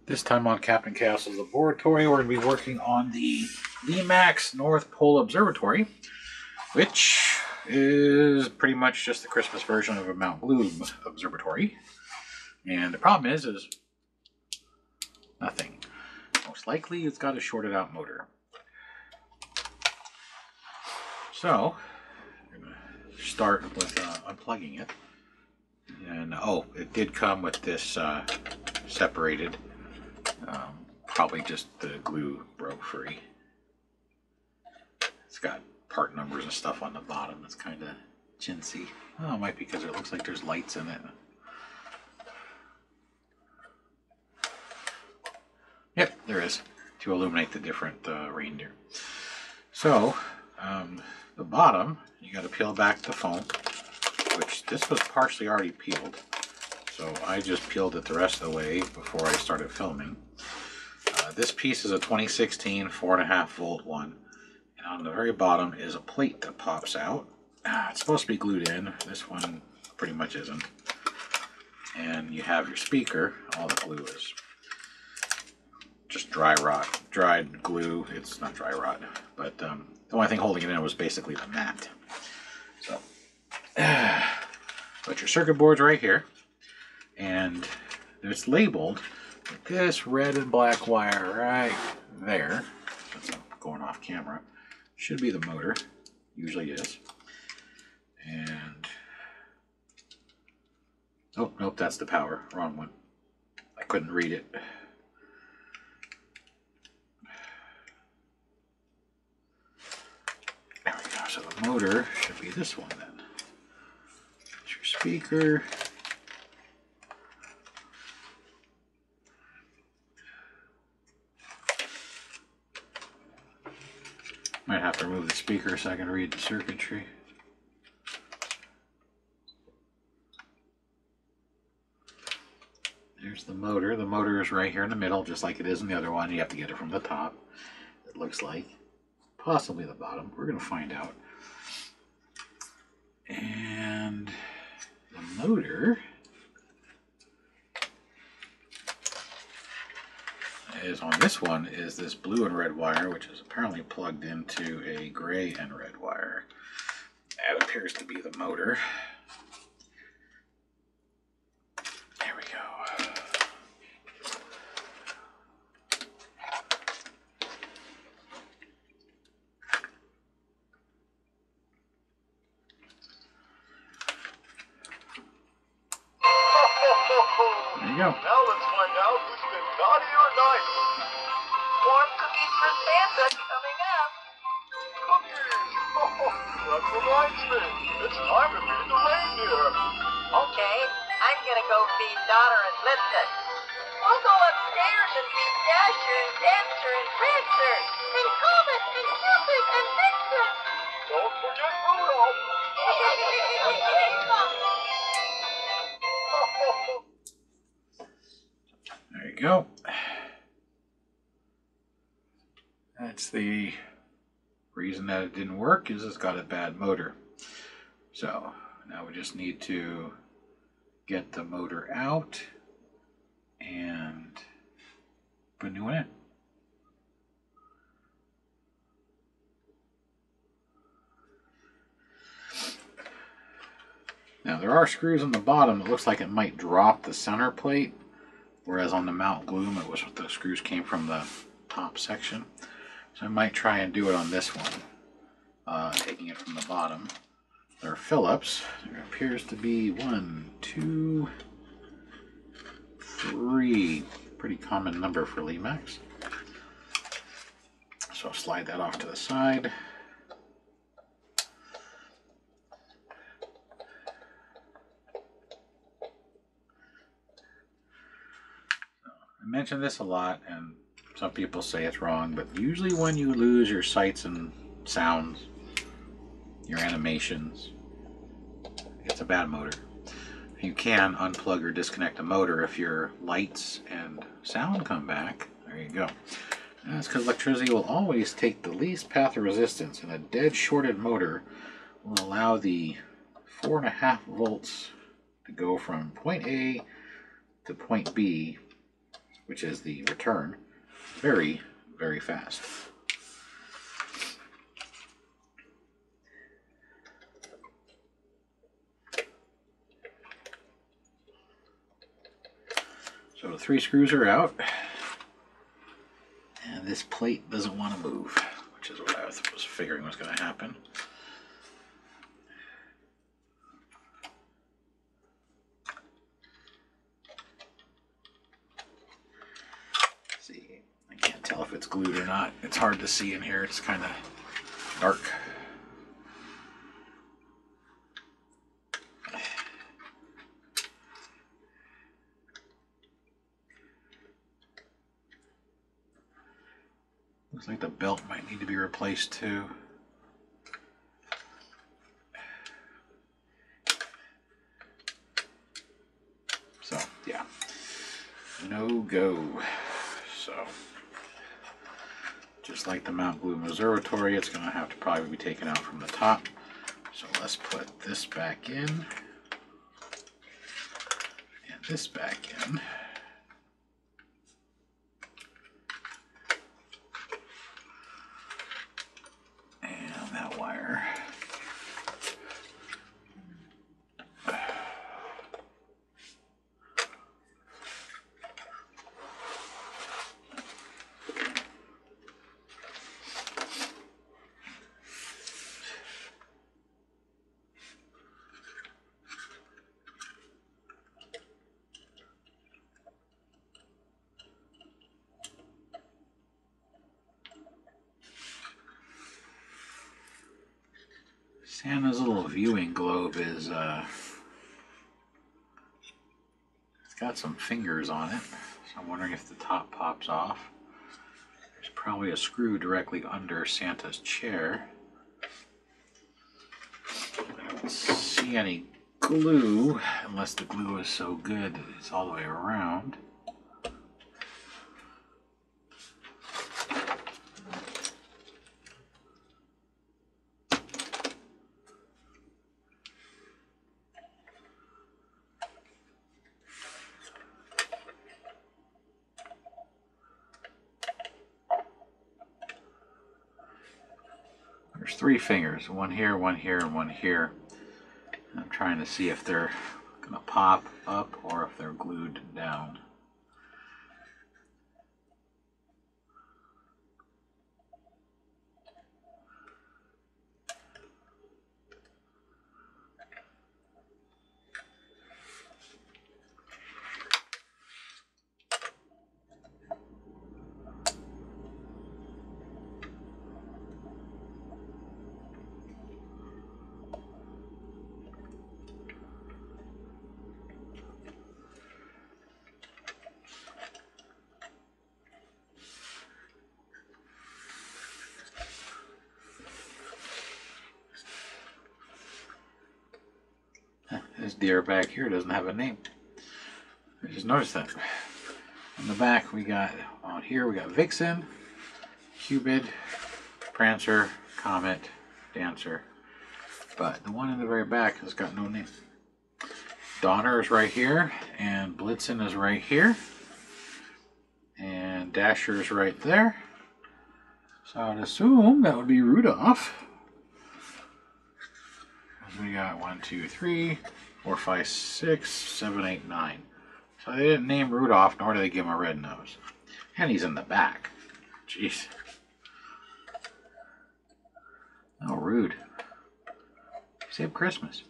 This time on Captain Chaos's Laboratory, we're going to be working on the Lemax North Pole Observatory, which is pretty much just the Christmas version of a Mount Gloom observatory. And the problem is nothing. Most likely it's got a shorted out motor. So, I'm going to start with unplugging it. And oh, it did come with this separated. Probably just the glue broke free. It's got part numbers and stuff on the bottom. It's kind of chintzy. Oh, it might be because it looks like there's lights in it. Yep, there is, to illuminate the different reindeer. So, the bottom, you got to peel back the foam, which this was partially already peeled. So I just peeled it the rest of the way before I started filming. This piece is a 2016 4.5 volt one. And on the very bottom is a plate that pops out. It's supposed to be glued in. This one pretty much isn't. And you have your speaker. All the glue is just dried glue. It's not dry rot, but the only thing holding it in was basically the mat. So, put your circuit board's right here. And it's labeled with this red and black wire right there. That's going off camera. Should be the motor. Usually is. And oh, nope, that's the power. Wrong one. I couldn't read it. There we go. So the motor should be this one then. That's your speaker. Might have to remove the speaker so I can read the circuitry. There's the motor. The motor is right here in the middle, just like it is in the other one. You have to get it from the top, it looks like. Possibly the bottom. We're going to find out. And the motor is on this one is this blue and red wire, which is apparently plugged into a gray and red wire. That appears to be the motor. There we go. There you go. Now let's find out who's been naughty or nice. Warm cookies for Santa coming up. Cookies! That reminds me. It's time to feed the reindeer. Okay, I'm gonna go feed Daughter and Lipton. We'll go upstairs and feed Dasher and Dancer and Prancer and Comet and Cupid and Vixen. Don't forget Rudolph. There you go. That's the reason that it didn't work, is it's got a bad motor. So now we just need to get the motor out and put a new one in. Now there are screws on the bottom. It looks like it might drop the center plate, whereas on the Mount Gloom it was the screws came from the top section. So I might try and do it on this one, taking it from the bottom. There are Phillips. There appears to be 1, 2, 3. Pretty common number for Lemax. So I'll slide that off to the side. I mention this a lot, and some people say it's wrong, but usually when you lose your sights and sounds, your animations, it's a bad motor. You can unplug or disconnect a motor if your lights and sound come back. There you go. And that's because electricity will always take the least path of resistance, and a dead shorted motor will allow the 4.5 volts to go from point A to point B which is the return, very, very fast. So the 3 screws are out, and this plate doesn't want to move, which is what I was figuring was going to happen. See, I can't tell if it's glued or not. It's hard to see in here. It's kind of dark. Looks like the belt might need to be replaced too. So, yeah. No go. So, just like the Mount Gloom Observatory, it's going to have to probably be taken out from the top. So let's put this back in. And this back in. Santa's little viewing globe is, it's got some fingers on it, so I'm wondering if the top pops off. There's probably a screw directly under Santa's chair. I don't see any glue, unless the glue is so good that it's all the way around. There's 3 fingers, one here, one here, and one here. And I'm trying to see if they're going to pop up or if they're glued down. This deer back here doesn't have a name. I just noticed that. On the back we got, on here we got Vixen, Cupid, Prancer, Comet, Dancer. But the one in the very back has got no name. Donner is right here, and Blitzen is right here. And Dasher is right there. So I would assume that would be Rudolph. We got 1, 2, 3, 4, 5, 6, 7, 8, 9. So they didn't name Rudolph, nor did they give him a red nose. And he's in the back. Jeez. Oh, rude. Save Christmas.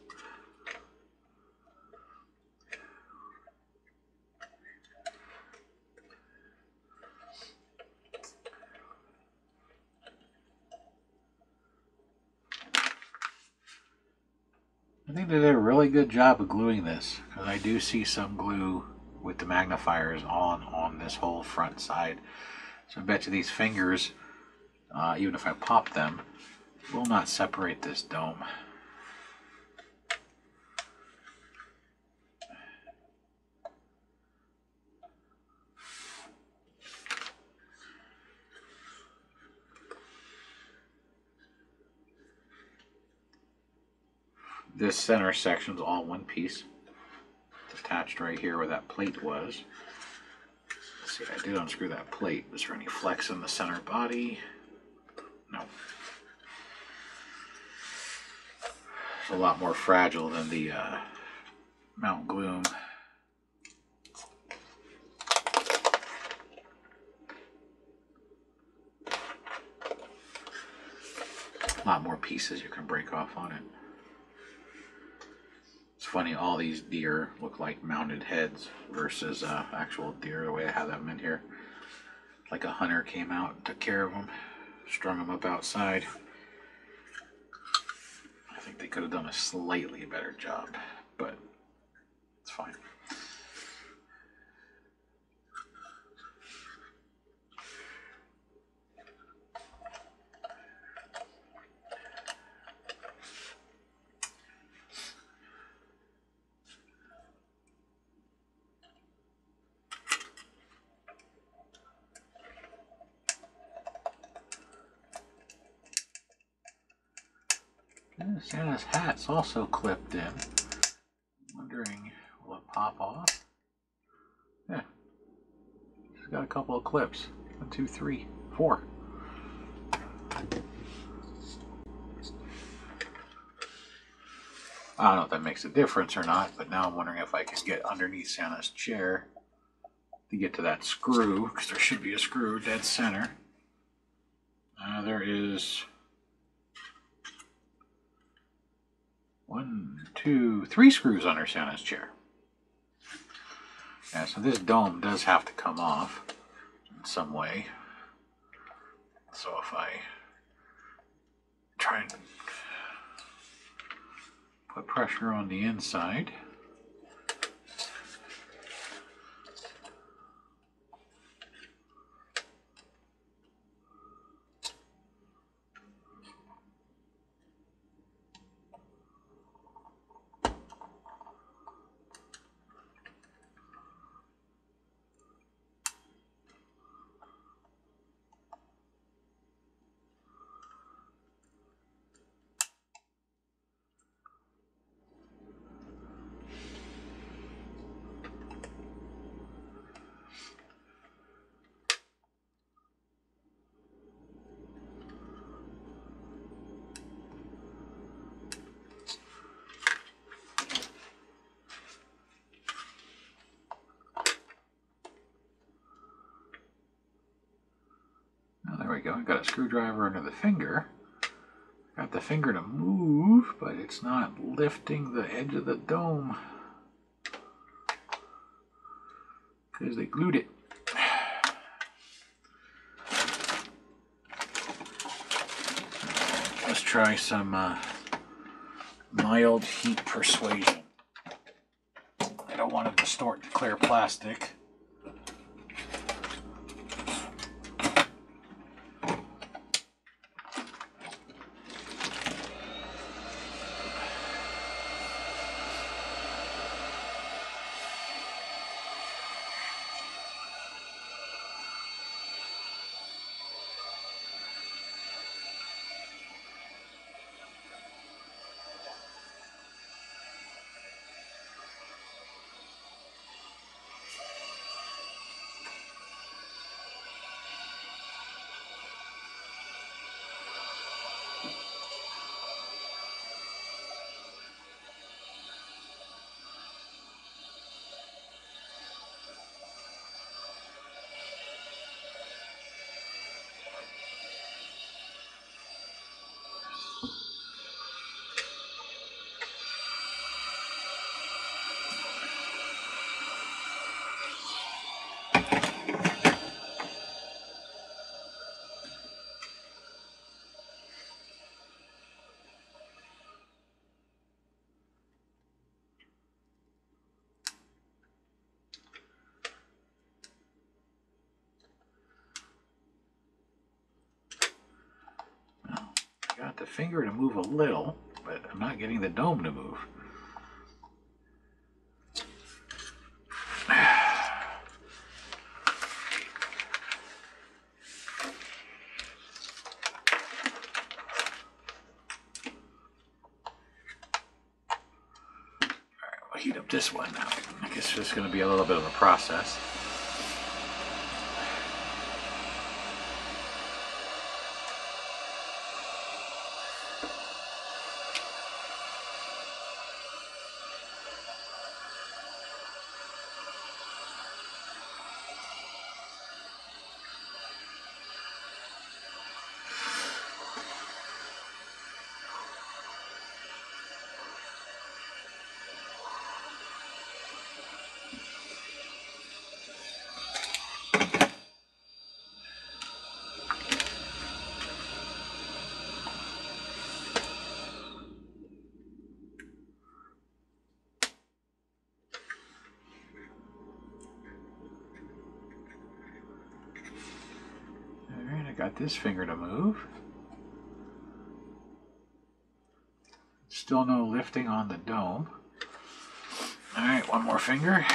I think they did a really good job of gluing this, because I do see some glue with the magnifiers on this whole front side. So I bet you these fingers, even if I pop them, will not separate this dome. This center section is all one piece. It's attached right here where that plate was. See, I did unscrew that plate. Was there any flex in the center body? No. It's a lot more fragile than the Mount Gloom. A lot more pieces you can break off on it. It's funny, all these deer look like mounted heads versus actual deer, the way I have them in here. Like a hunter came out and took care of them, strung them up outside. I think they could have done a slightly better job, but it's fine. Santa's hat's also clipped in. Wondering, will it pop off? Yeah. It's got a couple of clips. 1, 2, 3, 4. I don't know if that makes a difference or not, but now I'm wondering if I can get underneath Santa's chair to get to that screw, because there should be a screw dead center. There is 1, 2, 3 screws under Santa's chair. Yeah, so this dome does have to come off in some way. So if I try and put pressure on the inside, I got a screwdriver under the finger. Got the finger to move, but it's not lifting the edge of the dome because they glued it. Let's try some mild heat persuasion. I don't want to distort the clear plastic. Got the finger to move a little, but I'm not getting the dome to move. Alright, we'll heat up this one now. I guess it's just going to be a little bit of a process. got this finger to move. Still no lifting on the dome. Alright, one more finger.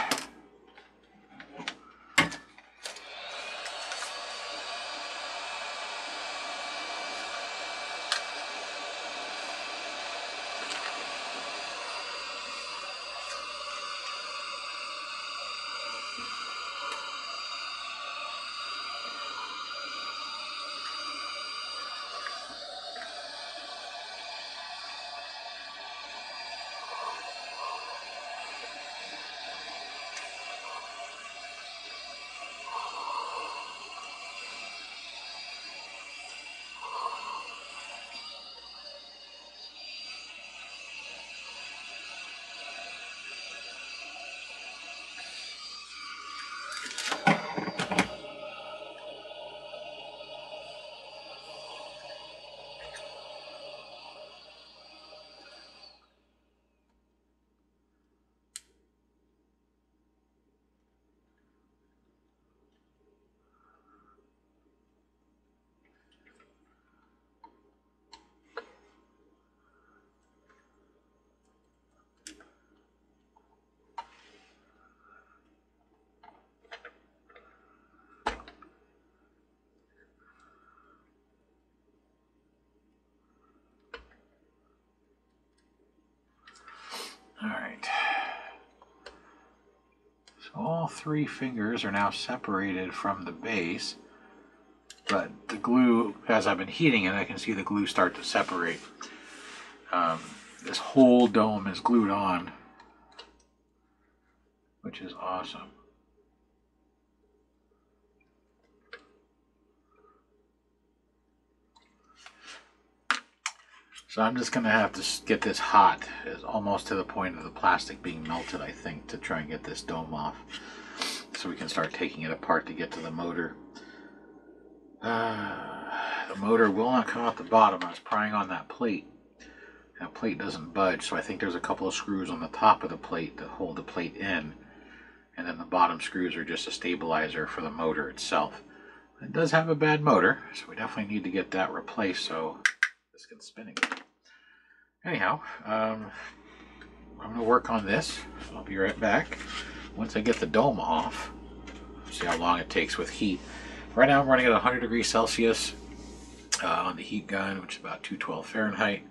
Alright. So all three fingers are now separated from the base, but the glue, as I've been heating it, I can see the glue start to separate. This whole dome is glued on, which is awesome. So I'm just going to have to get this hot, it's almost to the point of the plastic being melted, I think, to try and get this dome off. So we can start taking it apart to get to the motor. The motor will not come out the bottom. I was prying on that plate. That plate doesn't budge, so I think there's a couple of screws on the top of the plate that hold the plate in. And then the bottom screws are just a stabilizer for the motor itself. It does have a bad motor, so we definitely need to get that replaced so this can spin again. Anyhow, I'm going to work on this. I'll be right back. Once I get the dome off, see how long it takes with heat. Right now I'm running at 100 degrees Celsius on the heat gun, which is about 212 Fahrenheit.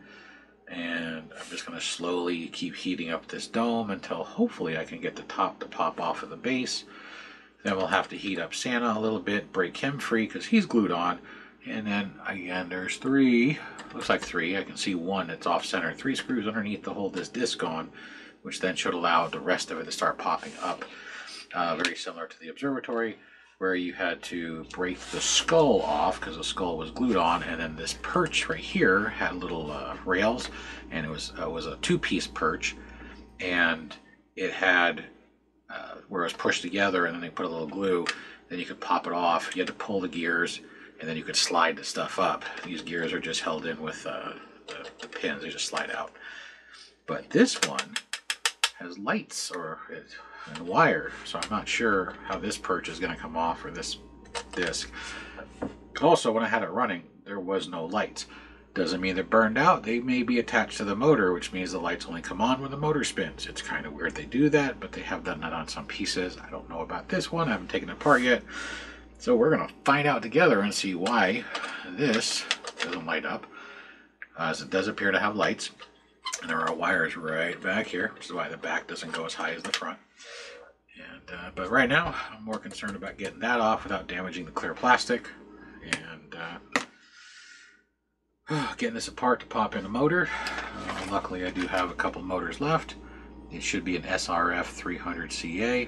And I'm just going to slowly keep heating up this dome until hopefully I can get the top to pop off of the base. Then we'll have to heat up Santa a little bit, break him free because he's glued on. And then again, there's three, looks like three, I can see one that's off center, 3 screws underneath to hold this disc on, which then should allow the rest of it to start popping up. Very similar to the Observatory, where you had to break the skull off because the skull was glued on, and then this perch right here had little rails, and it was a 2-piece perch, and it had where it was pushed together, and then they put a little glue, then you could pop it off. You had to pull the gears, and then you could slide the stuff up. These gears are just held in with the pins, they just slide out. But this one has lights and wire, so I'm not sure how this perch is going to come off, or this disc. Also, when I had it running, there was no lights. Doesn't mean they're burned out. They may be attached to the motor, which means the lights only come on when the motor spins. It's kind of weird they do that, but they have done that on some pieces. I don't know about this one. I haven't taken it apart yet. So we're going to find out together and see why this doesn't light up, as it does appear to have lights. And there are wires right back here, which is why the back doesn't go as high as the front. And but right now, I'm more concerned about getting that off without damaging the clear plastic. And getting this apart to pop in a motor. Luckily, I do have a couple motors left. It should be an SRF 300CA,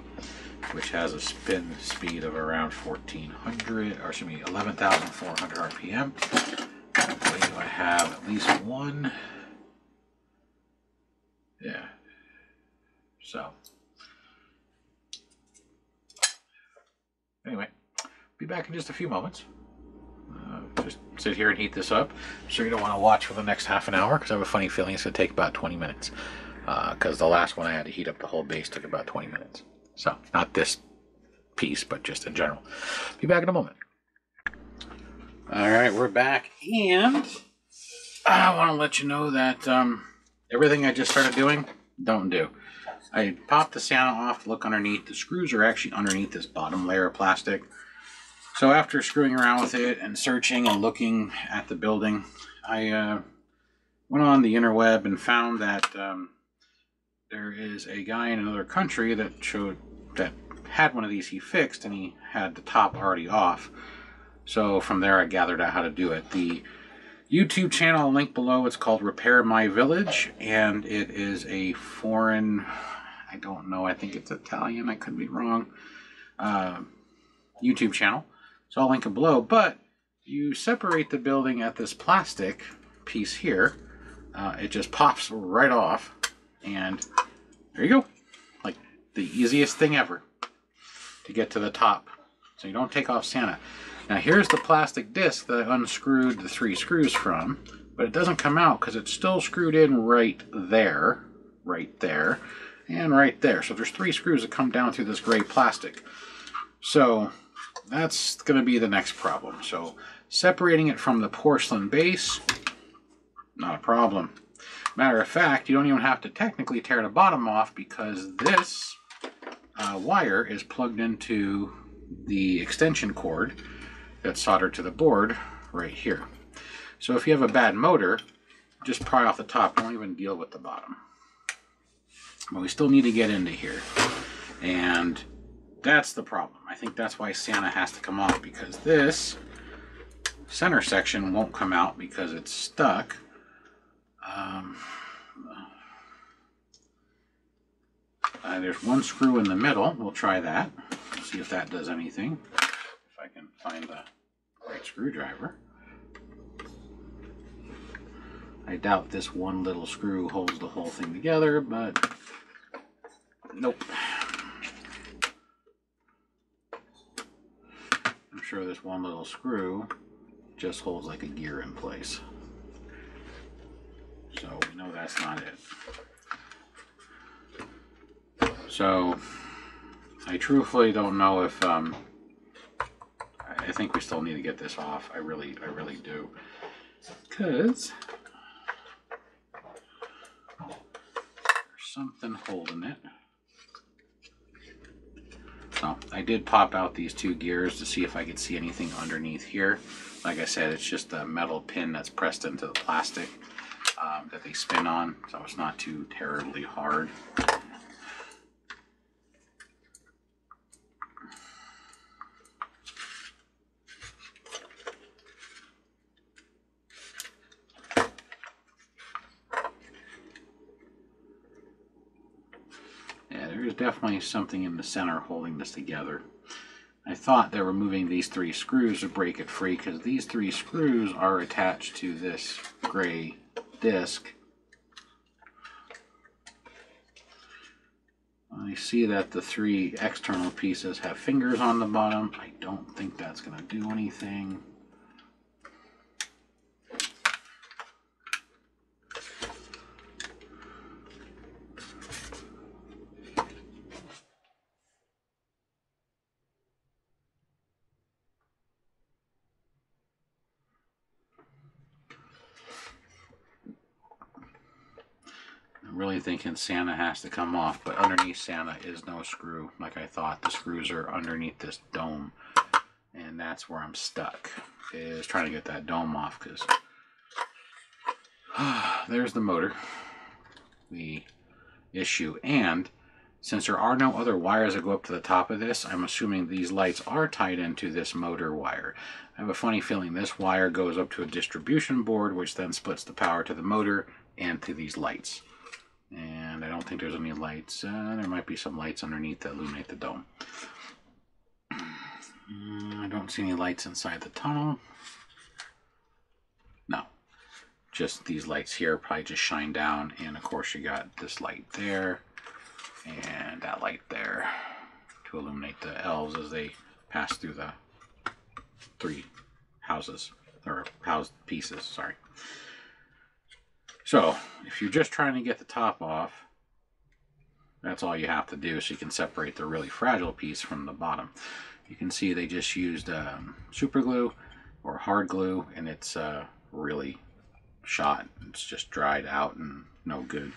which has a spin speed of around 11,400 RPM. I believe I have at least one. Yeah. So, anyway, be back in just a few moments. Just sit here and heat this up. I'm sure you don't want to watch for the next half an hour because I have a funny feeling it's going to take about 20 minutes. Because the last one I had to heat up the whole base took about 20 minutes. So, not this piece, but just in general. Be back in a moment. Alright, we're back, and I want to let you know that everything I just started doing, don't do. I popped the Santa off to look underneath. The screws are actually underneath this bottom layer of plastic. So after screwing around with it and searching and looking at the building, I went on the interweb and found that there is a guy in another country that had one of these he fixed, and he had the top already off. So from there I gathered out how to do it. The YouTube channel, I'll link below, it's called Repair My Village, and it is a foreign, I don't know, I think it's Italian, I could be wrong, YouTube channel. So I'll link it below, but you separate the building at this plastic piece here, it just pops right off, and there you go. Like the easiest thing ever to get to the top. So you don't take off Santa. Now here's the plastic disc that I unscrewed the 3 screws from, but it doesn't come out because it's still screwed in right there, and right there. So there's 3 screws that come down through this gray plastic. So that's going to be the next problem. So separating it from the porcelain base, not a problem. Matter of fact, you don't even have to technically tear the bottom off because this wire is plugged into the extension cord that's soldered to the board right here. So if you have a bad motor, just pry off the top, don't even deal with the bottom. But we still need to get into here. And that's the problem. I think that's why Santa has to come off, because this center section won't come out because it's stuck. There's 1 screw in the middle. We'll try that. See if that does anything. If I can find the right screwdriver. I doubt this one little screw holds the whole thing together, but nope. I'm sure this one little screw just holds like a gear in place. So we know that's not it. So I truthfully don't know if I think we still need to get this off. I really do, because there's something holding it. So I did pop out these 2 gears to see if I could see anything underneath here. Like I said, it's just a metal pin that's pressed into the plastic that they spin on, so it's not too terribly hard. There's definitely something in the center holding this together. I thought they were moving these 3 screws to break it free, because these 3 screws are attached to this gray disc. I see that the 3 external pieces have fingers on the bottom. I don't think that's going to do anything. I'm really thinking Santa has to come off, but underneath Santa is no screw like I thought. The screws are underneath this dome, and that's where I'm stuck, is trying to get that dome off, because there's the motor, the issue. And since there are no other wires that go up to the top of this, I'm assuming these lights are tied into this motor wire. I have a funny feeling this wire goes up to a distribution board, which then splits the power to the motor and to these lights. And I don't think there's any lights. There might be some lights underneath that illuminate the dome. I don't see any lights inside the tunnel. No. Just these lights here probably just shine down. And of course you got this light there. And that light there to illuminate the elves as they pass through the 3 houses. Or house pieces, sorry. So, if you're just trying to get the top off, that's all you have to do, so you can separate the really fragile piece from the bottom. You can see they just used super glue or hard glue, and it's really shot. It's just dried out and no good.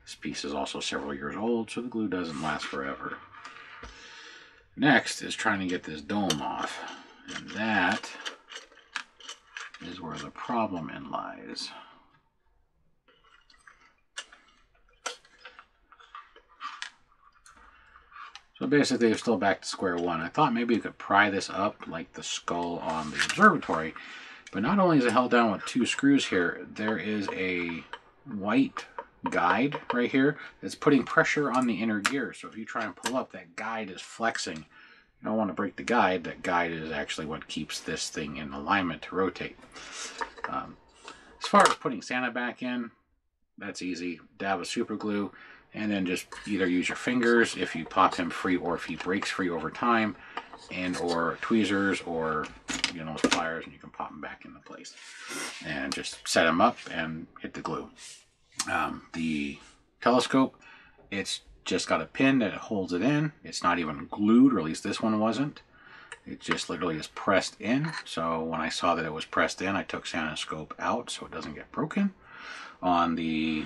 This piece is also several years old, so the glue doesn't last forever. Next is trying to get this dome off, and that is where the problem lies. So basically, we're still back to square one. I thought maybe you could pry this up like the skull on the Observatory, but not only is it held down with 2 screws here, there is a white guide right here that's putting pressure on the inner gear. So if you try and pull up, that guide is flexing. You don't want to break the guide. That guide is actually what keeps this thing in alignment to rotate. As far as putting Santa back in, that's easy. Dab of super glue, and then just either use your fingers if you pop him free, or if he breaks free over time, and or tweezers, or pliers, and you can pop him back into place. And just set him up and hit the glue. The telescope, it's just got a pin that holds it in. It's not even glued, or at least this one wasn't. It just literally is pressed in. So when I saw that it was pressed in, I took Santa's scope out so it doesn't get broken. On the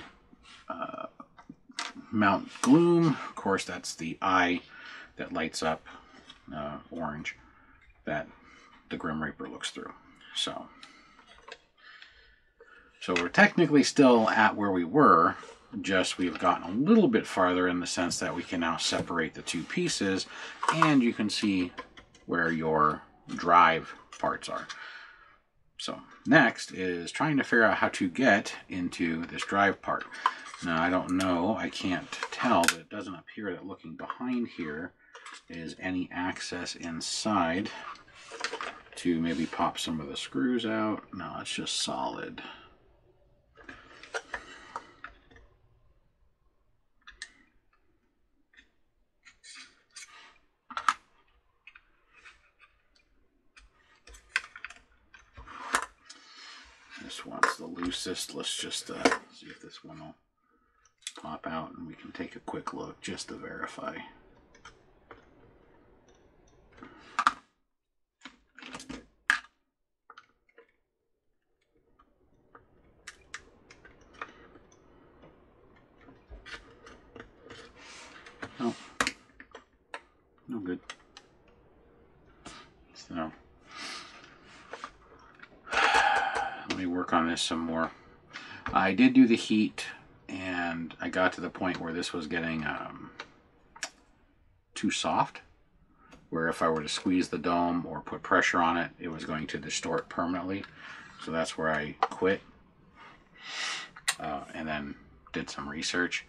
Mount Gloom, of course, that's the eye that lights up orange that the Grim Reaper looks through. So we're technically still at where we were, just we've gotten a little bit farther in the sense that we can now separate the 2 pieces, and you can see where your drive parts are. So next is trying to figure out how to get into this drive part. Now, I don't know, I can't tell, but it doesn't appear that looking behind here is any access inside to maybe pop some of the screws out. No, it's just solid. This one's the loosest. Let's just see if this one will pop out, and we can take a quick look just to verify. Oh, no good. So let me work on this some more. I did do the heat, and I got to the point where this was getting too soft, where if I were to squeeze the dome or put pressure on it, it was going to distort permanently. So that's where I quit, and then did some research.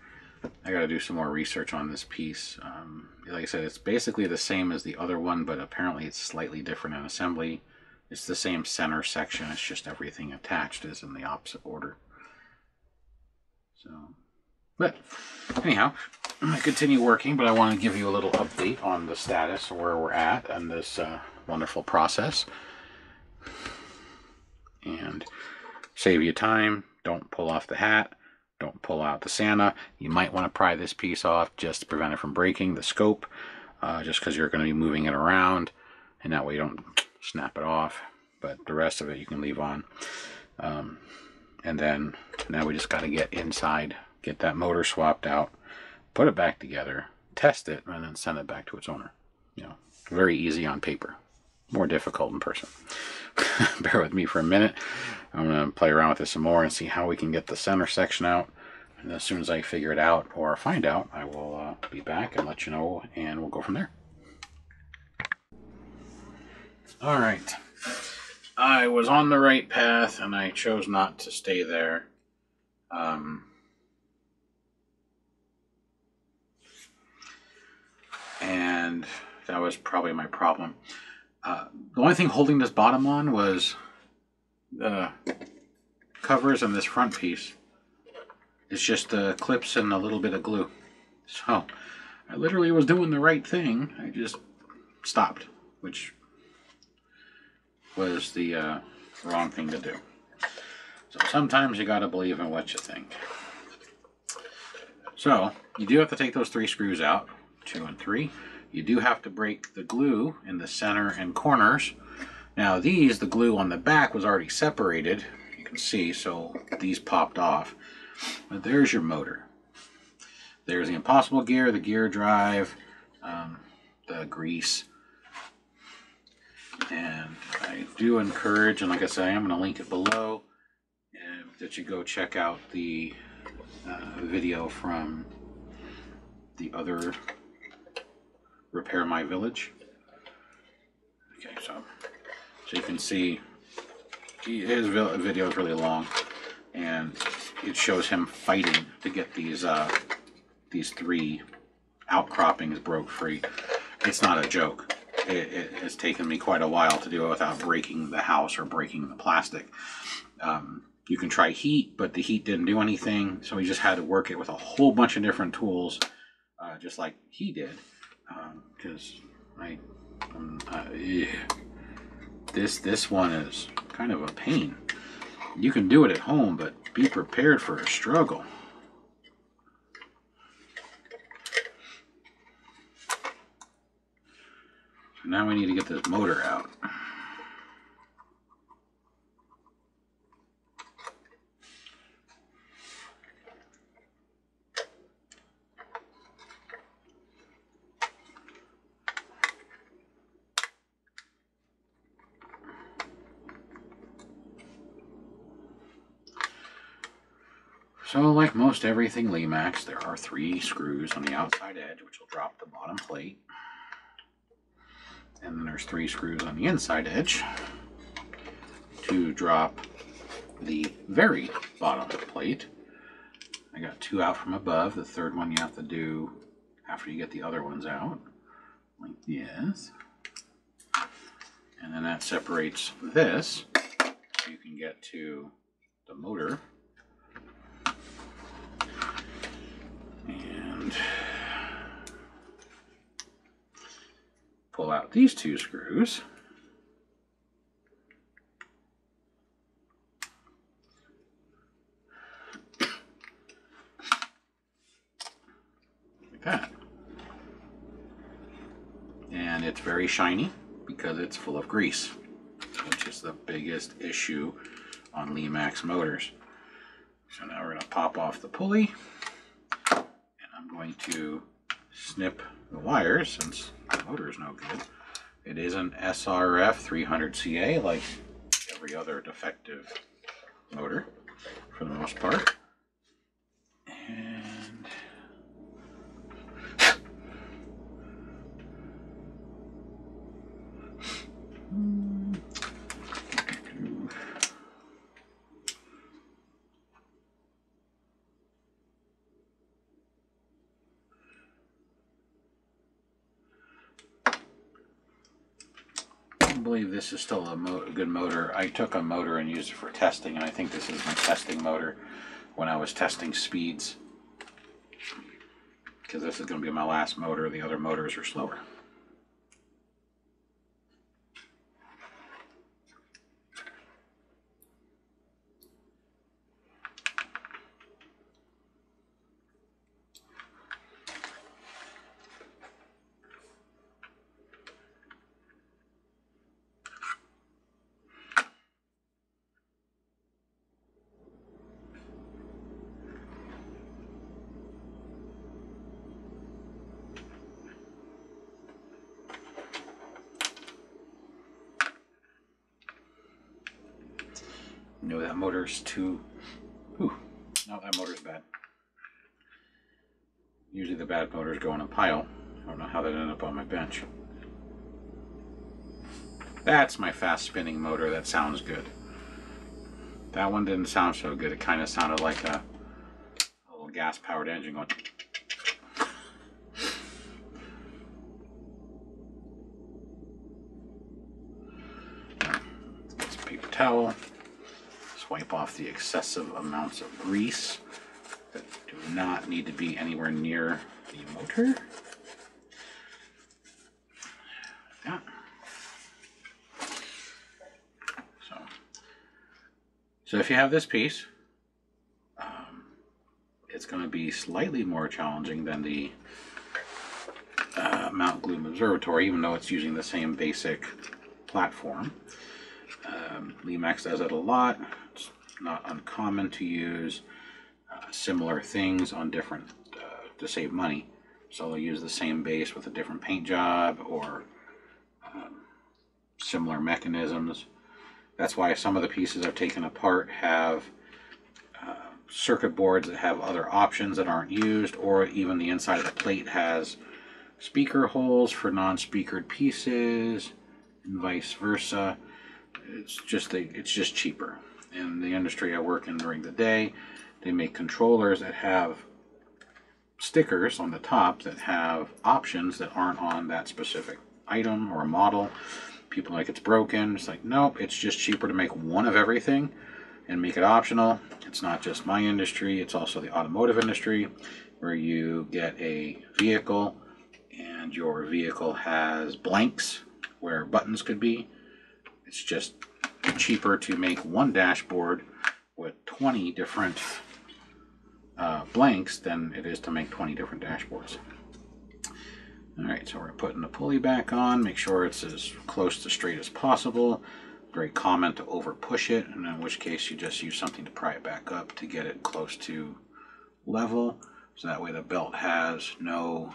I got to do some more research on this piece. Like I said, it's basically the same as the other one, but apparently it's slightly different in assembly. It's the same center section, it's just everything attached is in the opposite order. So, but anyhow, I'm going to continue working, but I want to give you a little update on the status of where we're at and this wonderful process. And save you time, don't pull off the hat, don't pull out the Santa. You might want to pry this piece off just to prevent it from breaking, the scope, just because you're going to be moving it around, and that way you don't snap it off. But the rest of it you can leave on. And then now we just got to get inside, get that motor swapped out, put it back together, test it, and then send it back to its owner. Very easy on paper, more difficult in person. Bear with me for a minute. I'm going to play around with this some more and see how we can get the center section out. And as soon as I figure it out or find out, I will be back and let you know, and we'll go from there. All right. I was on the right path, and I chose not to stay there. And that was probably my problem. The only thing holding this bottom on was the covers and this front piece. It's just the clips and a little bit of glue. So I literally was doing the right thing. I just stopped, which was the wrong thing to do. So sometimes you gotta believe in what you think. So you do have to take those 3 screws out, 2 and 3. You do have to break the glue in the center and corners. Now these, the glue on the back was already separated, you can see, so these popped off. But there's your motor. There's the impossible gear, the gear drive, the grease. And I do encourage, and like I said, I am going to link it below, that you go check out the video from the other Repair My Village. Okay, so you can see his video is really long, and it shows him fighting to get these 3 outcroppings broke free. It's not a joke. It has taken me quite a while to do it without breaking the house or breaking the plastic. You can try heat, but the heat didn't do anything, so we just had to work it with a whole bunch of different tools, just like he did. Because this one is kind of a pain. You can do it at home, but be prepared for a struggle. So now we need to get this motor out. So like most everything Lemax, there are 3 screws on the outside edge, which will drop the bottom plate. And then there's 3 screws on the inside edge to drop the very bottom plate. I got 2 out from above. The 3rd one you have to do after you get the other ones out, like this. And then that separates this, so you can get to the motor. And pull out these 2 screws. Like that. And it's very shiny because it's full of grease, which is the biggest issue on Lemax motors. So now we're going to pop off the pulley. I'm going to snip the wires since the motor is no good. It is an SRF 300CA like every other defective motor for the most part. And I believe this is still a good motor. I took a motor and used it for testing, and I think this is my testing motor when I was testing speeds, because this is going to be my last motor. The other motors are slower. No, that motor's too... Ooh, no, that motor's bad. Usually the bad motors go in a pile. I don't know how that ended up on my bench. That's my fast spinning motor that sounds good. That one didn't sound so good. It kind of sounded like a little gas powered engine going... It's a paper towel. Wipe off the excessive amounts of grease that do not need to be anywhere near the motor. Yeah. So if you have this piece, it's going to be slightly more challenging than the Mount Gloom Observatory, even though it's using the same basic platform. Lemax does it a lot. It's not uncommon to use similar things on different to save money. So they'll use the same base with a different paint job or similar mechanisms. That's why some of the pieces I've taken apart have circuit boards that have other options that aren't used, or even the inside of the plate has speaker holes for non-speakered pieces, and vice versa. It's just cheaper. In the industry I work in during the day, they make controllers that have stickers on the top that have options that aren't on that specific item or model. People like it's broken. It's like, nope, it's just cheaper to make one of everything and make it optional. It's not just my industry, it's also the automotive industry, where you get a vehicle and your vehicle has blanks where buttons could be. It's just cheaper to make one dashboard with 20 different blanks than it is to make 20 different dashboards. Alright, so we're putting the pulley back on, make sure it's as close to straight as possible. Very common to over push it, and in which case you just use something to pry it back up to get it close to level, so that way the belt has no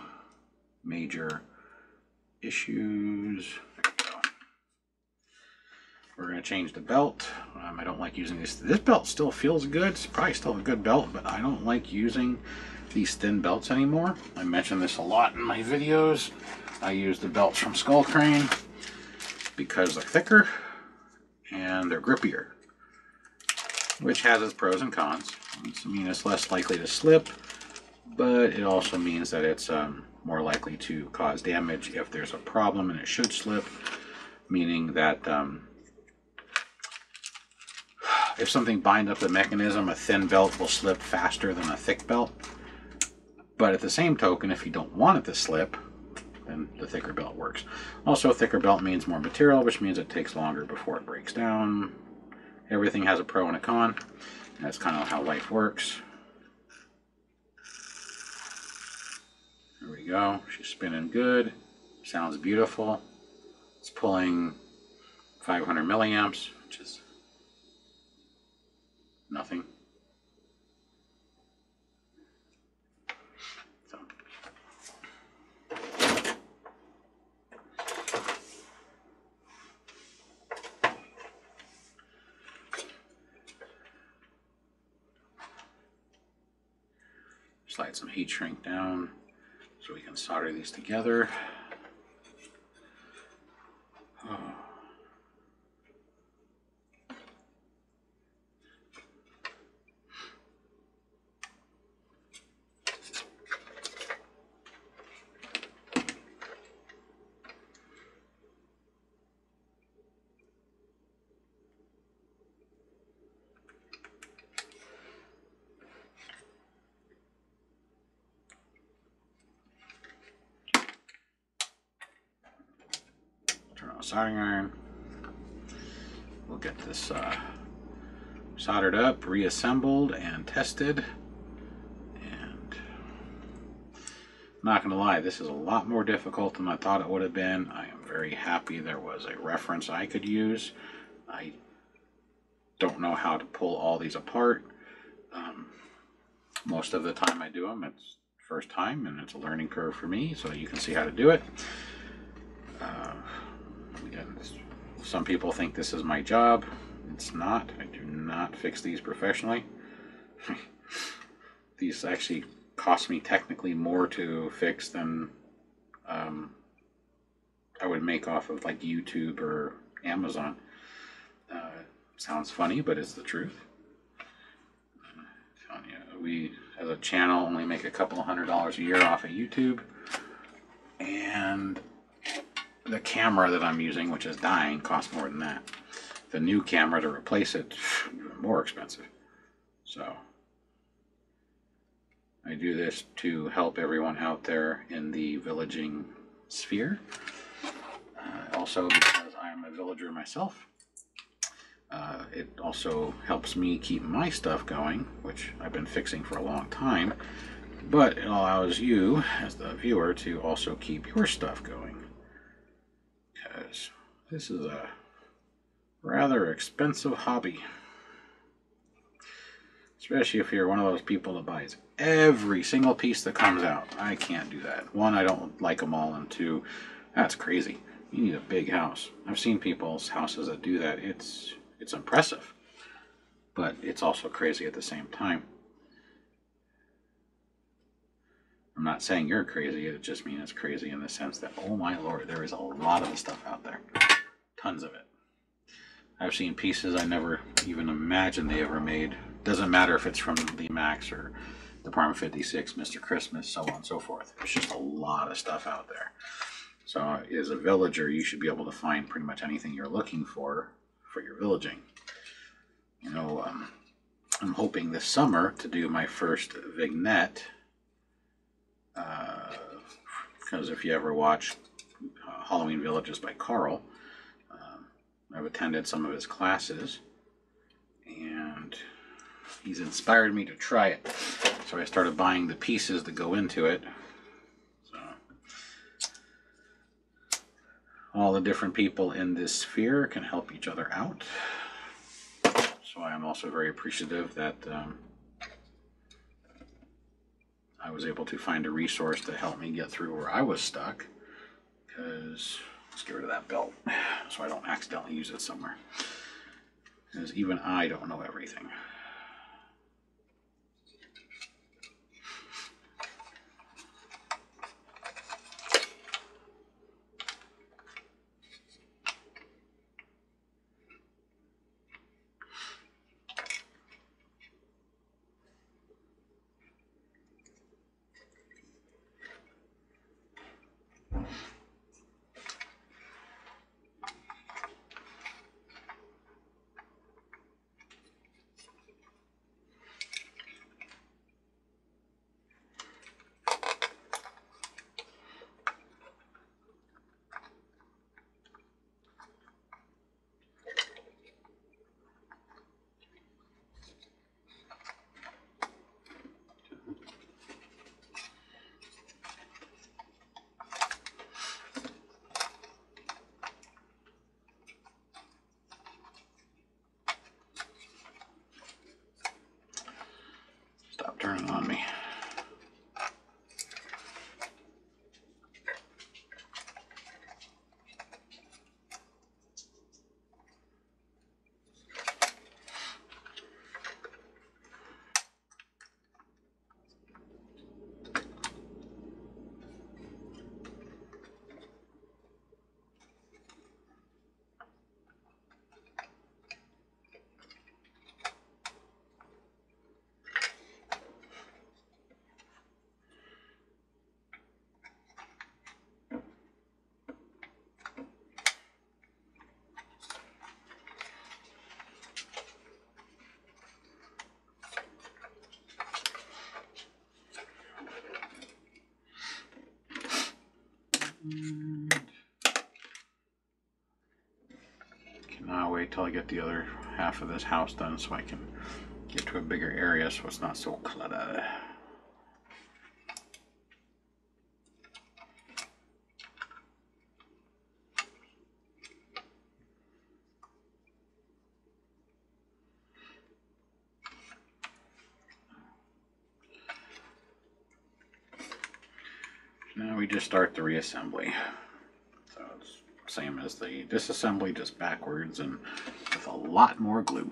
major issues. There we go. We're going to change the belt. I don't like using this. This belt still feels good. It's probably still a good belt, but I don't like using these thin belts anymore. I mention this a lot in my videos. I use the belts from Skull Crane because they're thicker and they're grippier, which has its pros and cons. I mean, it's less likely to slip, but it also means that it's more likely to cause damage if there's a problem and it should slip, meaning that if something binds up the mechanism, a thin belt will slip faster than a thick belt. But at the same token, if you don't want it to slip, then the thicker belt works. Also, a thicker belt means more material, which means it takes longer before it breaks down. Everything has a pro and a con. That's kind of how life works. There we go. She's spinning good. Sounds beautiful. It's pulling 500 milliamps, which is nothing. Slide some heat shrink down so we can solder these together. Oh. Soldering iron. We'll get this soldered up, reassembled, and tested. And I'm not going to lie, this is a lot more difficult than I thought it would have been. I am very happy there was a reference I could use. I don't know how to pull all these apart. Most of the time I do them, it's first time, and it's a learning curve for me, so you can see how to do it. Again, some people think this is my job. It's not. I do not fix these professionally. These actually cost me technically more to fix than I would make off of like YouTube or Amazon. Sounds funny, but it's the truth. We, as a channel, only make a couple of $100s a year off of YouTube, and the camera that I'm using, which is dying, costs more than that. The new camera to replace it, more expensive. So I do this to help everyone out there in the villaging sphere. Also, because I am a villager myself, it also helps me keep my stuff going, which I've been fixing for a long time. But it allows you, as the viewer, to also keep your stuff going. Because This is a rather expensive hobby. Especially if you're one of those people that buys every single piece that comes out. I can't do that. One, I don't like them all, and two, that's crazy. You need a big house. I've seen people's houses that do that. It's impressive, but it's also crazy at the same time. I'm not saying you're crazy. It just means it's crazy in the sense that, oh my lord, there is a lot of the stuff out there. Tons of it. I've seen pieces I never even imagined they ever made. Doesn't matter if it's from Lemax or Department 56, Mr. Christmas, so on and so forth. There's just a lot of stuff out there. So as a villager, you should be able to find pretty much anything you're looking for your villaging. You know, I'm hoping this summer to do my first vignette. Because if you ever watch Halloween Villages by Carl, I've attended some of his classes, and he's inspired me to try it. So I started buying the pieces that go into it. So all the different people in this sphere can help each other out. So I am also very appreciative that I was able to find a resource to help me get through where I was stuck. Because let's get rid of that belt so I don't accidentally use it somewhere. Because even I don't know everything. Stop turning on me. Can now wait till I get the other half of this house done so I can get to a bigger area so it's not so cluttered. Now we just start the reassembly. So it's same as the disassembly, just backwards and with a lot more glue.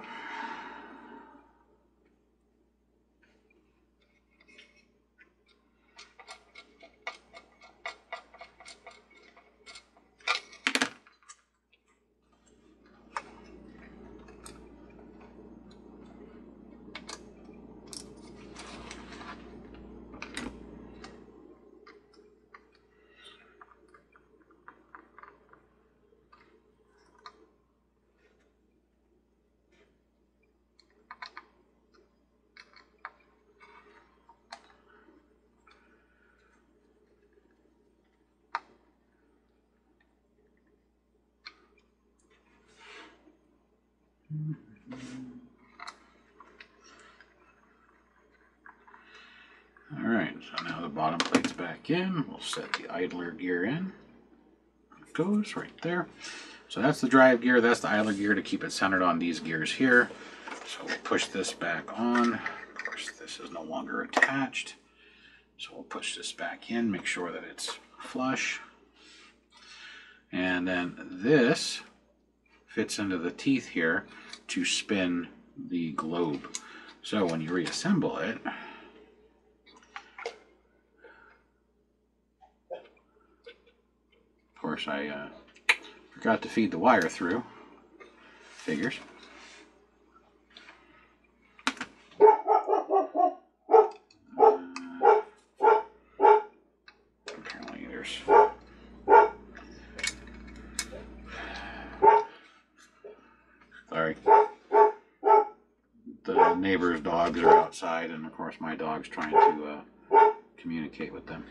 Alright, so now the bottom plate's back in. We'll set the idler gear in. It goes right there. So that's the drive gear, that's the idler gear to keep it centered on these gears here. So we'll push this back on. Of course, this is no longer attached. So we'll push this back in, make sure that it's flush. And then this fits into the teeth here to spin the globe. So when you reassemble it, of course I forgot to feed the wire through. Figures. Apparently there's... Sorry. The neighbor's dogs are outside, and of course my dog's trying to communicate with them.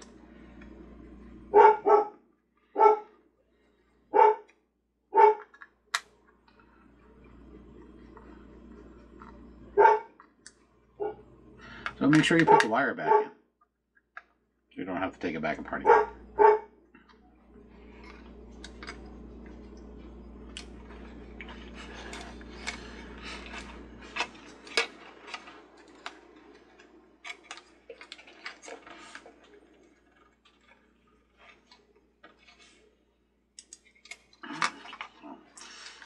So make sure you put the wire back in. You don't have to take it back apart again.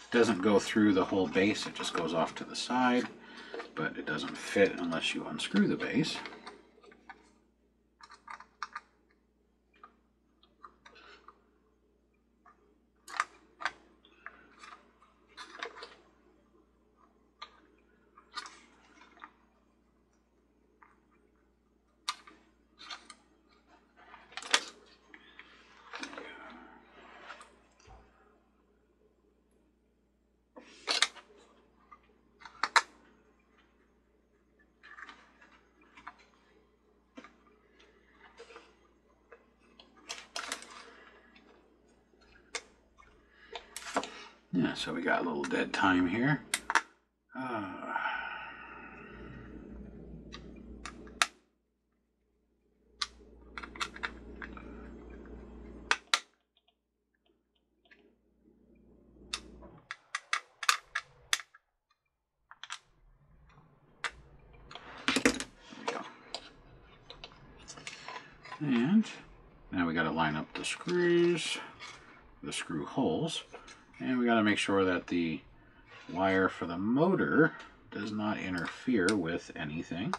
It doesn't go through the whole base, it just goes off to the side, but it doesn't fit unless you unscrew the base. Yeah, so we got a little dead time here. And now we got to line up the screws, the screw holes, and we got to make sure that the wire for the motor does not interfere with anything.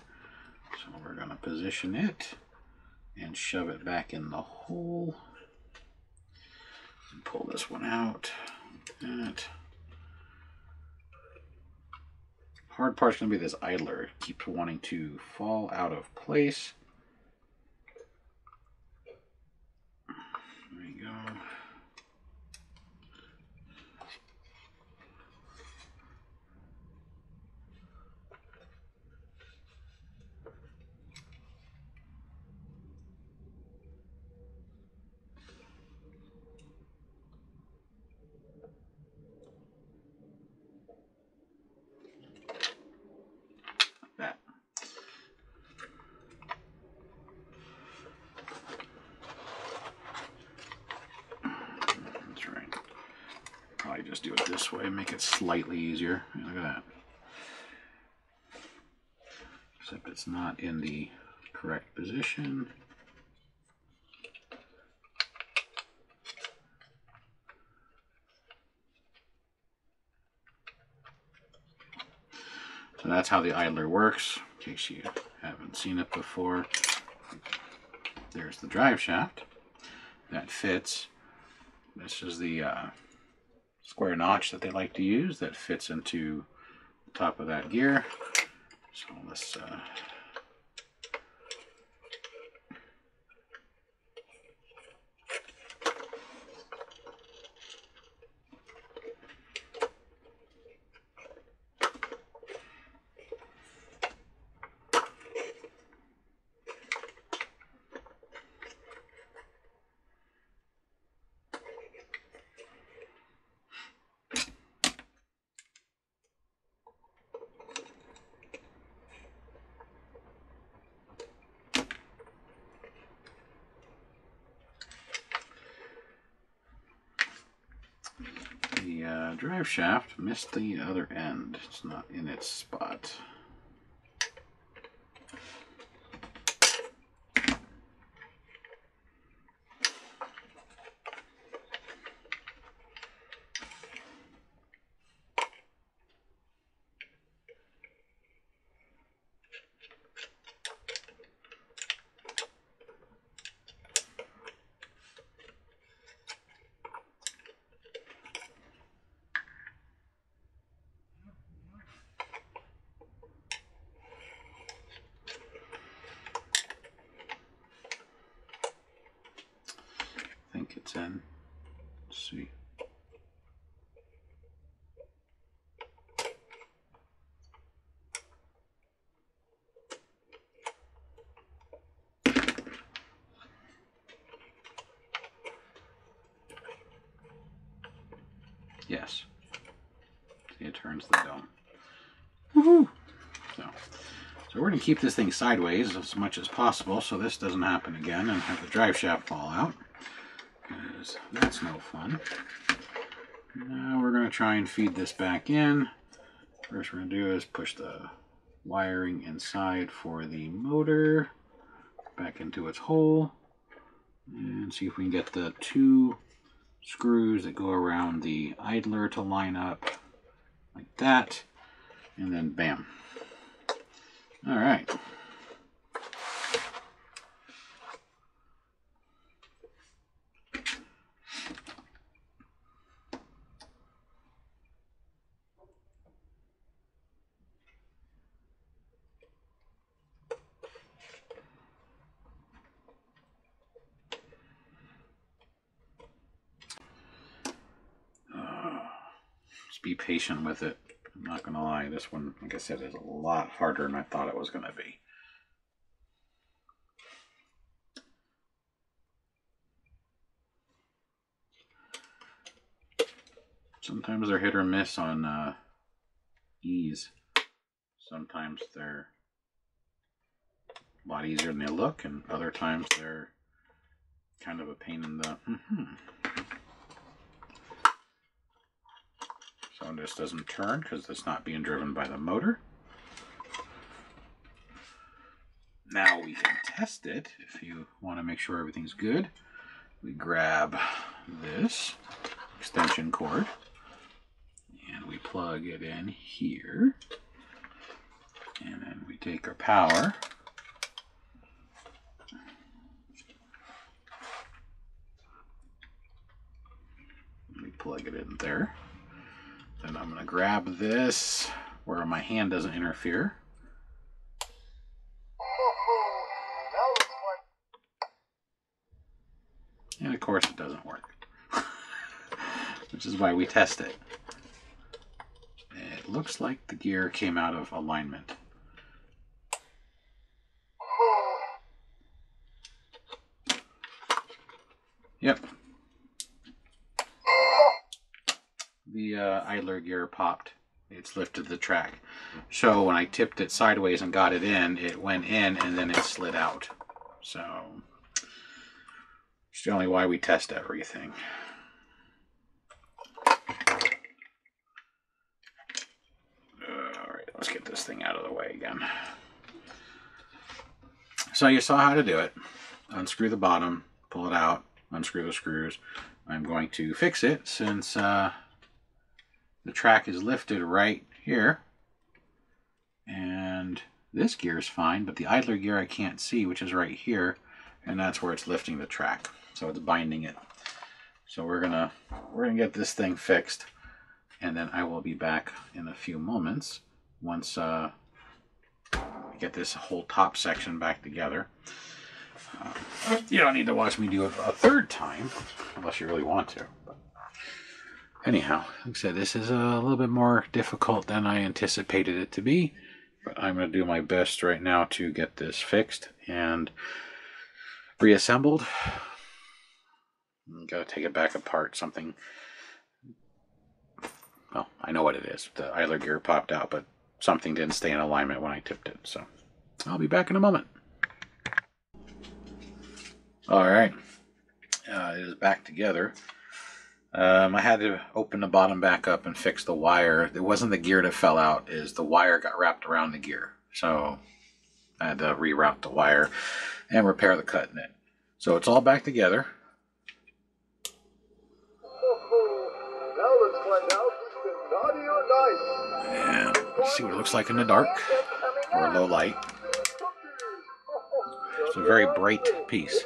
So we're going to position it and shove it back in the hole and pull this one out. That. Hard part's going to be this idler. It keeps wanting to fall out of place. There you go. That. That's right. Probably just do it this way, make it slightly easier. Look at that. Except it's not in the correct position. So that's how the idler works, in case you haven't seen it before. There's the drive shaft that fits. This is the square notch that they like to use that fits into the top of that gear. So let's The drive shaft missed the other end. It's not in its spot. I think it's in. Let's see. Yes. See, it turns the dome. Woohoo! So we're going to keep this thing sideways as much as possible so this doesn't happen again and have the drive shaft fall out, because that's no fun. Now we're going to try and feed this back in. First we're going to do is push the wiring inside for the motor back into its hole and see if we can get the 2 screws that go around the idler to line up like that, and then bam. All right. Just be patient with it. I'm not going to lie. This one, like I said, is a lot harder than I thought it was going to be. Sometimes they're hit or miss on ease. Sometimes they're a lot easier than they look, and other times they're kind of a pain in the... So this doesn't turn because it's not being driven by the motor. Now we can test it if you want to make sure everything's good. We grab this extension cord and we plug it in here. And then we take our power. We plug it in there. Then I'm going to grab this where my hand doesn't interfere. And of course it doesn't work. Which is why we test it. It looks like the gear came out of alignment. Yep. The idler gear popped. It's lifted the track. So when I tipped it sideways and got it in, it went in and then it slid out. So it's generally why we test everything. Alright, let's get this thing out of the way again. So you saw how to do it. Unscrew the bottom, pull it out, unscrew the screws. I'm going to fix it since the track is lifted right here. And this gear is fine, but the idler gear I can't see, which is right here, and that's where it's lifting the track. So it's binding it. So we're gonna get this thing fixed, and then I will be back in a few moments once we get this whole top section back together. You don't need to watch me do it a third time unless you really want to. But anyhow, like I said, this is a little bit more difficult than I anticipated it to be, but I'm going to do my best right now to get this fixed and reassembled. Got to take it back apart. Something, well, I know what it is. The idler gear popped out, but something didn't stay in alignment when I tipped it. So I'll be back in a moment. All right, it is back together. I had to open the bottom back up and fix the wire. It wasn't the gear that fell out, is the wire got wrapped around the gear. So I had to reroute the wire and repair the cut in it. So it's all back together. Now let's find out who's been naughty or nice. And let's see what it looks like in the dark or low light. It's a very bright piece.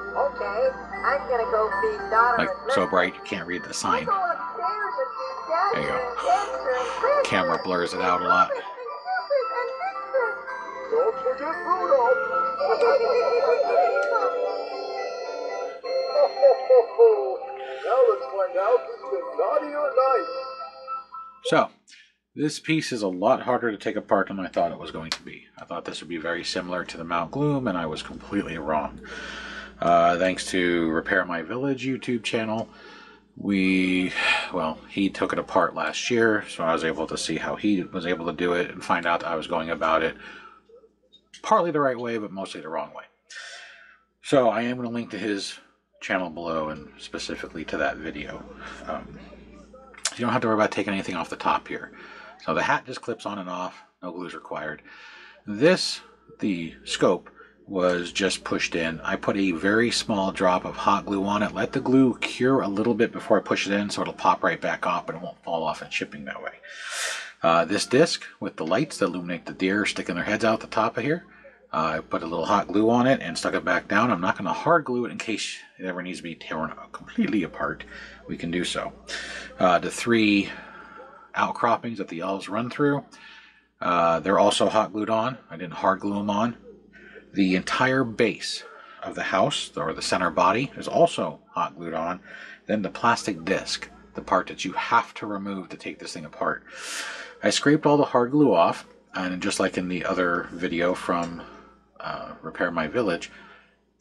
Okay, I'm gonna go feed Donna Like and so Linda. bright you can't read the sign. Go upstairs and feed Daddy There you go. and Dexter and Fred Camera and blurs it out a lot. Cupid and Nixon. Don't forget Rudolph. Now let's find out who's been naughty or nice. So this piece is a lot harder to take apart than I thought it was going to be. I thought this would be very similar to the Mount Gloom, and I was completely wrong. Thanks to Repair My Village YouTube channel, he took it apart last year, so I was able to see how he was able to do it and find out that I was going about it partly the right way, but mostly the wrong way. So I am going to link to his channel below, and specifically to that video. You don't have to worry about taking anything off the top here. So the hat just clips on and off, no glues required. The scope was just pushed in. I put a very small drop of hot glue on it, let the glue cure a little bit before I push it in, so it'll pop right back off, but it won't fall off in shipping that way. This disc with the lights that illuminate the deer sticking their heads out the top of here, I put a little hot glue on it and stuck it back down. I'm not going to hard glue it in case it ever needs to be torn completely apart. We can do so. The 3 outcroppings that the elves run through, they're also hot glued on. I didn't hard glue them on. The entire base of the house, or the center body, is also hot glued on. Then the plastic disc, the part that you have to remove to take this thing apart. I scraped all the hard glue off, and just like in the other video from Repair My Village,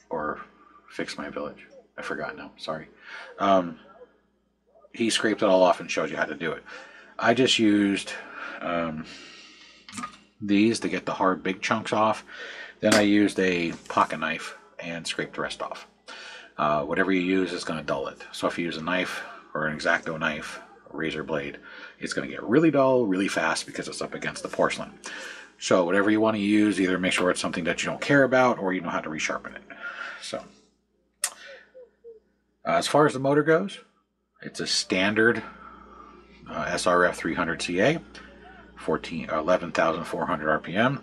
or Fix My Village, I forgot now, sorry. He scraped it all off and showed you how to do it. I just used these to get the hard big chunks off. Then I used a pocket knife and scraped the rest off. Whatever you use is going to dull it. So if you use a knife or an X-Acto knife, a razor blade, it's going to get really dull really fast because it's up against the porcelain. So whatever you want to use, either make sure it's something that you don't care about or you know how to resharpen it. So as far as the motor goes, it's a standard SRF 300 CA, 11,400 RPM.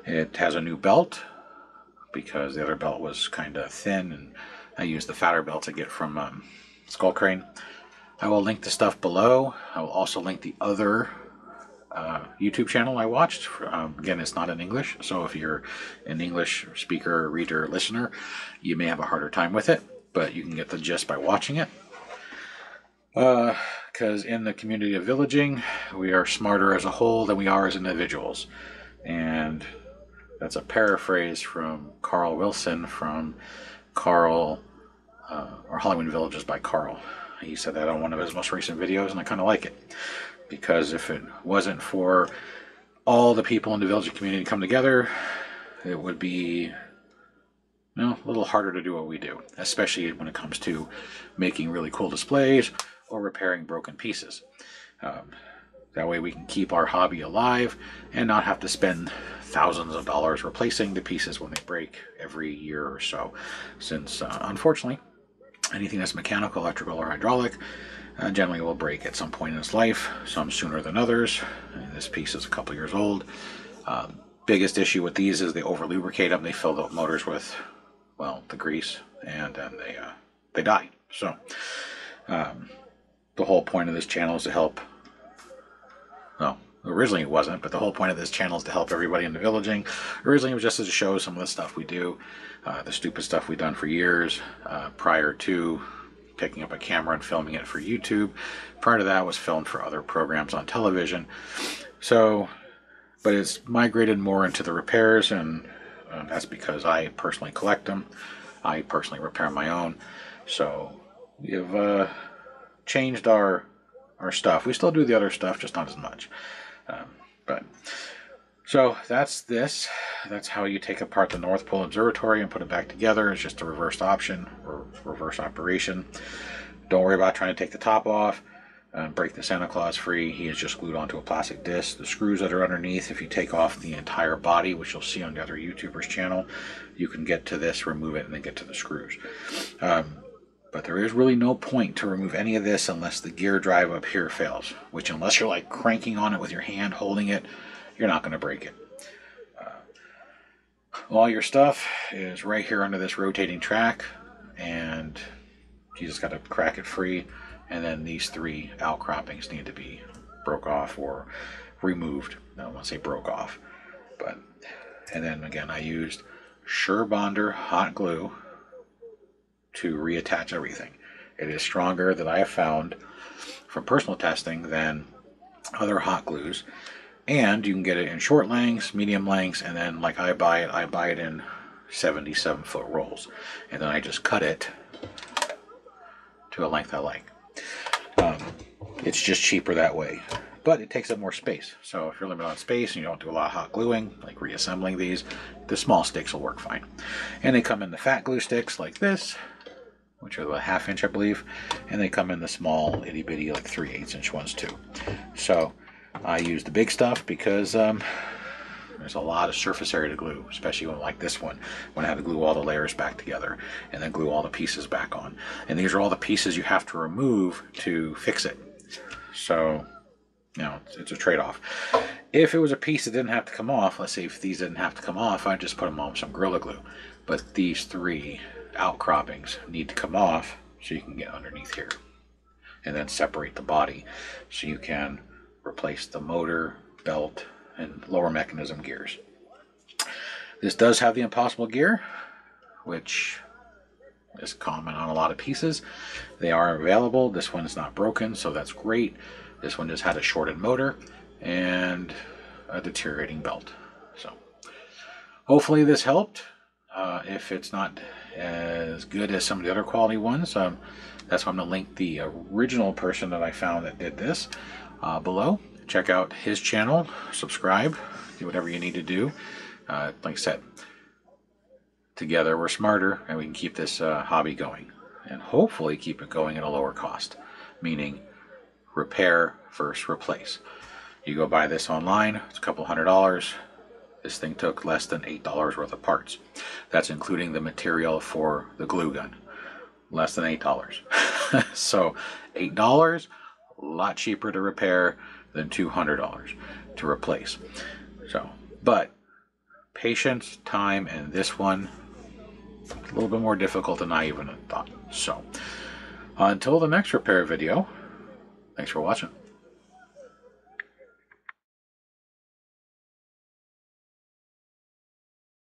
It has a new belt because the other belt was kind of thin, and I used the fatter belt to get from Skull Crane. I will link the stuff below. I will also link the other YouTube channel I watched. Again, it's not in English, so if you're an English speaker, reader, listener, you may have a harder time with it, but you can get the gist by watching it. Because in the community of villaging, we are smarter as a whole than we are as individuals. And that's a paraphrase from Carl Wilson from or Hollywood Villages by Carl. He said that on one of his most recent videos, and I kind of like it. Because if it wasn't for all the people in the village community come together, it would be a little harder to do what we do, especially when it comes to making really cool displays or repairing broken pieces. That way we can keep our hobby alive and not have to spend thousands of dollars replacing the pieces when they break every year or so. Since, unfortunately, anything that's mechanical, electrical, or hydraulic generally will break at some point in its life, some sooner than others. And this piece is a couple years old. Biggest issue with these is they over-lubricate them. They fill the motors with, the grease, and then they die. So, the whole point of this channel is to help. Well, originally it wasn't, but the whole point of this channel is to help everybody in the villaging. Originally it was just to show some of the stuff we do, the stupid stuff we've done for years, prior to picking up a camera and filming it for YouTube. Prior to that was filmed for other programs on television. So, but it's migrated more into the repairs, and that's because I personally collect them. I personally repair my own. So we've changed our stuff. We still do the other stuff, just not as much. But So that's this. That's how you take apart the North Pole Observatory and put it back together. It's just a reversed option or reverse operation. Don't worry about trying to take the top off. Break the Santa Claus free. He is just glued onto a plastic disc. The screws that are underneath, if you take off the entire body, which you'll see on the other YouTuber's channel, you can get to this, remove it, and then get to the screws. But there is really no point to remove any of this unless the gear drive up here fails, which unless you're like cranking on it with your hand, holding it, you're not going to break it. All your stuff is right here under this rotating track, and you just got to crack it free. And then these 3 outcroppings need to be broke off or removed. I don't want to say broke off, but and then again I used Surebonder hot glue to reattach everything. It is stronger than I have found from personal testing than other hot glues, and you can get it in short lengths, medium lengths, and then like I buy it in 77-foot rolls, and then I just cut it to a length I like. It's just cheaper that way, but it takes up more space. So if you're limited on space and you don't do a lot of hot gluing, like reassembling these, the small sticks will work fine. And they come in the fat glue sticks like this, which are the 1/2 inch, I believe, and they come in the small itty bitty like 3/8 inch ones too. So I use the big stuff because there's a lot of surface area to glue, especially when like this one, when I had to glue all the layers back together and then glue all the pieces back on. And these are all the pieces you have to remove to fix it. So, you know, it's a trade-off. If it was a piece that didn't have to come off, let's say if these didn't have to come off, I'd just put them on with some Gorilla Glue. But these 3 outcroppings need to come off so you can get underneath here. And then separate the body so you can replace the motor, belt, and lower mechanism gears. This does have the impossible gear, which is common on a lot of pieces. They are available. This one is not broken, so that's great. This one just had a shorted motor and a deteriorating belt. So hopefully this helped. If it's not as good as some of the other quality ones, that's why I'm going to link the original person that I found that did this below. Check out his channel, subscribe, do whatever you need to do. Like I said, together we're smarter and we can keep this hobby going and hopefully keep it going at a lower cost, meaning repair versus replace. You go buy this online, it's a couple $100. This thing took less than $8 worth of parts. That's including the material for the glue gun. Less than $8. So $8, a lot cheaper to repair than $200 to replace. So, but patience, time, and this one a little bit more difficult than I even thought. So, until the next repair video, thanks for watching.